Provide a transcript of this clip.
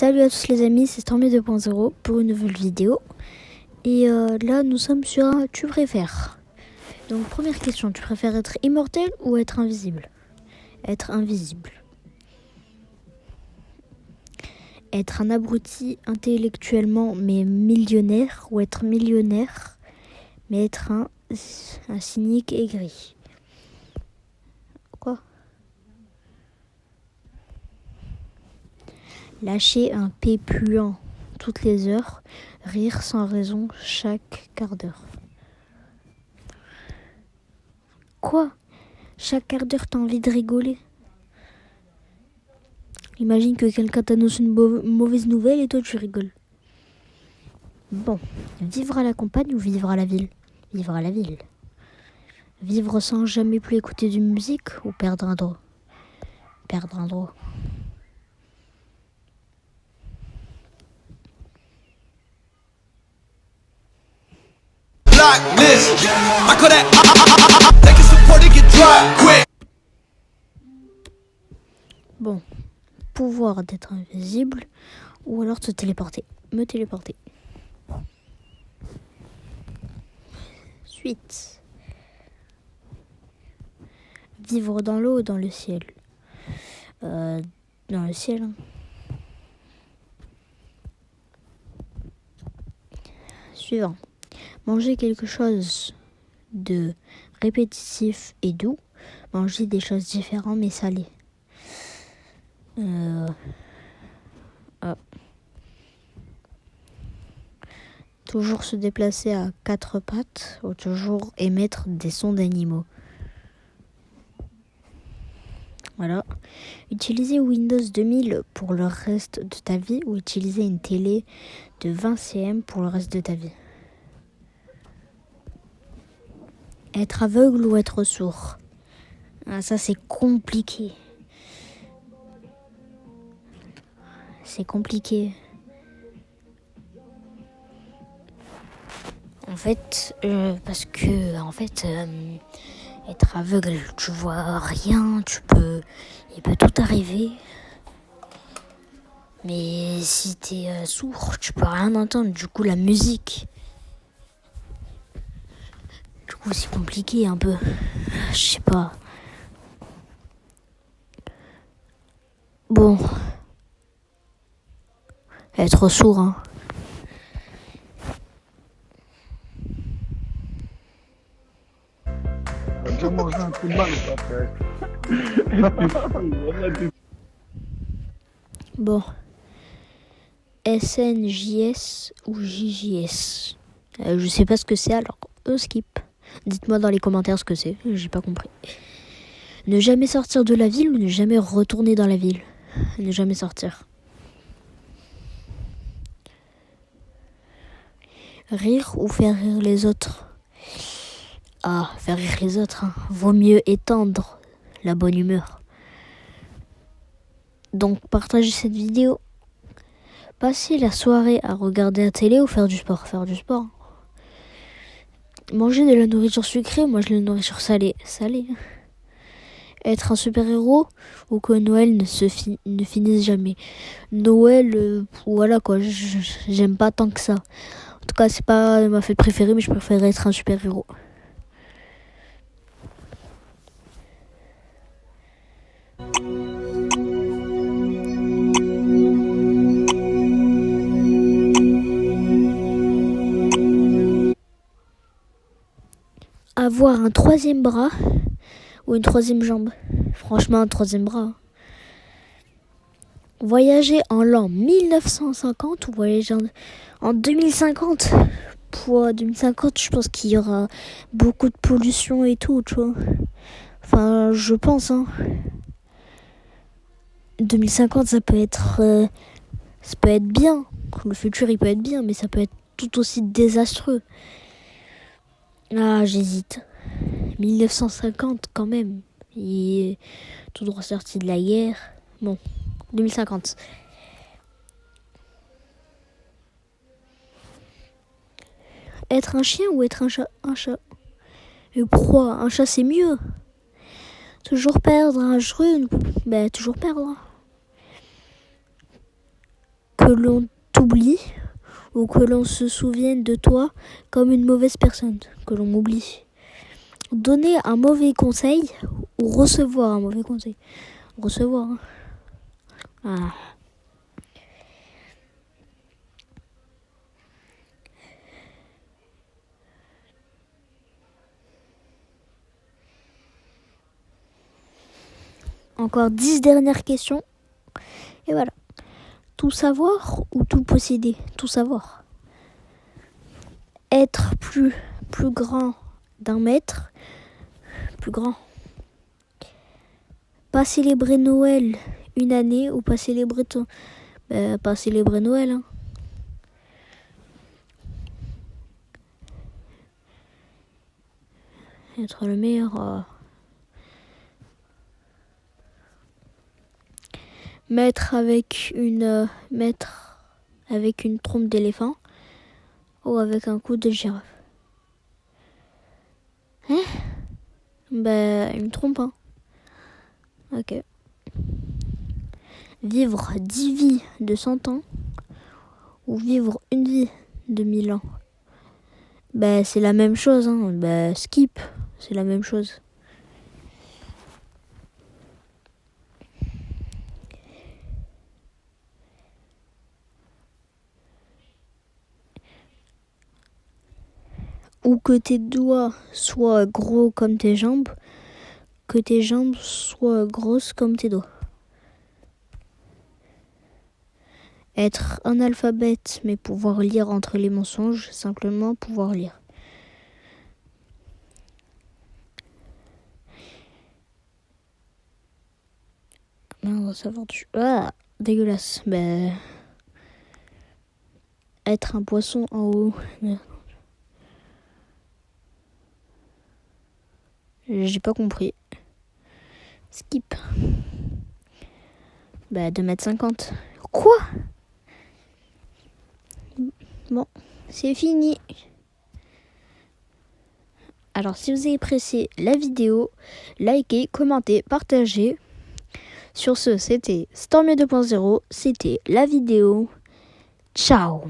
Salut à tous les amis, c'est Stormy 2.0 pour une nouvelle vidéo. Et là, nous sommes sur un tu préfères. Donc première question, tu préfères être immortel ou être invisible? Être invisible. Être un abruti intellectuellement mais millionnaire, ou être millionnaire mais être un cynique aigri. Quoi? Lâcher un P puant toutes les heures, rire sans raison chaque quart d'heure. Quoi? Chaque quart d'heure, t'as envie de rigoler? Imagine que quelqu'un t'annonce une mauvaise nouvelle et toi tu rigoles. Bon, vivre à la campagne ou vivre à la ville? Vivre à la ville. Vivre sans jamais plus écouter de musique ou perdre un doigt? Perdre un doigt. Bon, pouvoir d'être invisible ou alors te téléporter. Me téléporter. Suite. Vivre dans l'eau ou dans le ciel? Dans le ciel. Suivant. Manger quelque chose de répétitif et doux. Manger des choses différentes mais salées. Toujours se déplacer à quatre pattes ou toujours émettre des sons d'animaux. Voilà. Utiliser Windows 2000 pour le reste de ta vie ou utiliser une télé de 20 cm pour le reste de ta vie. Être aveugle ou être sourd? Ah, ça c'est compliqué. C'est compliqué. En fait, parce que être aveugle, tu vois rien, il peut tout arriver. Mais si t'es sourd, tu peux rien entendre. Du coup, la musique, c'est compliqué un peu. Je sais pas. Bon, être sourd, hein. J'ai mangé un coup de balle ou pas, frère? Bon. SNJS ou JJS? Je sais pas ce que c'est, alors skip. Dites-moi dans les commentaires ce que c'est, j'ai pas compris. Ne jamais sortir de la ville ou ne jamais retourner dans la ville? Ne jamais sortir. Rire ou faire rire les autres? Ah, faire rire les autres, hein. Vaut mieux étendre la bonne humeur. Donc partagez cette vidéo. Passer la soirée à regarder la télé ou faire du sport? Faire du sport. Manger de la nourriture sucrée ou manger de la nourriture salée? Salée. Être un super-héros ou que Noël ne finisse jamais? Noël, voilà quoi, j'aime pas tant que ça. En tout cas, c'est pas ma fête préférée, mais je préfère être un super-héros. Avoir un troisième bras ou une troisième jambe? Franchement, un troisième bras. Voyager en l'an 1950 ou voyager en 2050? Pour 2050, je pense qu'il y aura beaucoup de pollution et tout, tu vois. Enfin, je pense, hein. 2050, ça peut être bien. Le futur, il peut être bien, mais ça peut être tout aussi désastreux. Ah, j'hésite. 1950, quand même. Il est tout droit sorti de la guerre. Bon, 2050. Être un chien ou être un chat? Un chat. Et pourquoi? Un chat, c'est mieux. Toujours perdre un jeu, toujours perdre. l'on t'oublie ou que l'on se souvienne de toi comme une mauvaise personne, que l'on m'oublie. Donner un mauvais conseil ou recevoir un mauvais conseil. Recevoir. Hein. Ah. Encore 10 dernières questions. Et voilà. Tout savoir ou tout posséder? Tout savoir. Être plus grand d'1 mètre. Plus grand. Pas célébrer Noël une année ou pas célébrer pas célébrer Noël. Hein. Être le meilleur. Mettre avec une trompe d'éléphant ou avec un cou de girafe. Hein? Une trompe. Hein. Ok. Vivre 10 vies de 100 ans ou vivre une vie de 1000 ans. C'est la même chose. Hein. Skip, c'est la même chose. Ou que tes doigts soient gros comme tes jambes, que tes jambes soient grosses comme tes doigts. Être analphabète mais pouvoir lire entre les mensonges, simplement pouvoir lire. On va savoir du... Ah, dégueulasse. Être un poisson en haut. J'ai pas compris. Skip. 2,50 m. Quoi? Bon, c'est fini. Alors, si vous avez apprécié la vidéo, likez, commentez, partagez. Sur ce, c'était Stormy 2.0. C'était la vidéo. Ciao.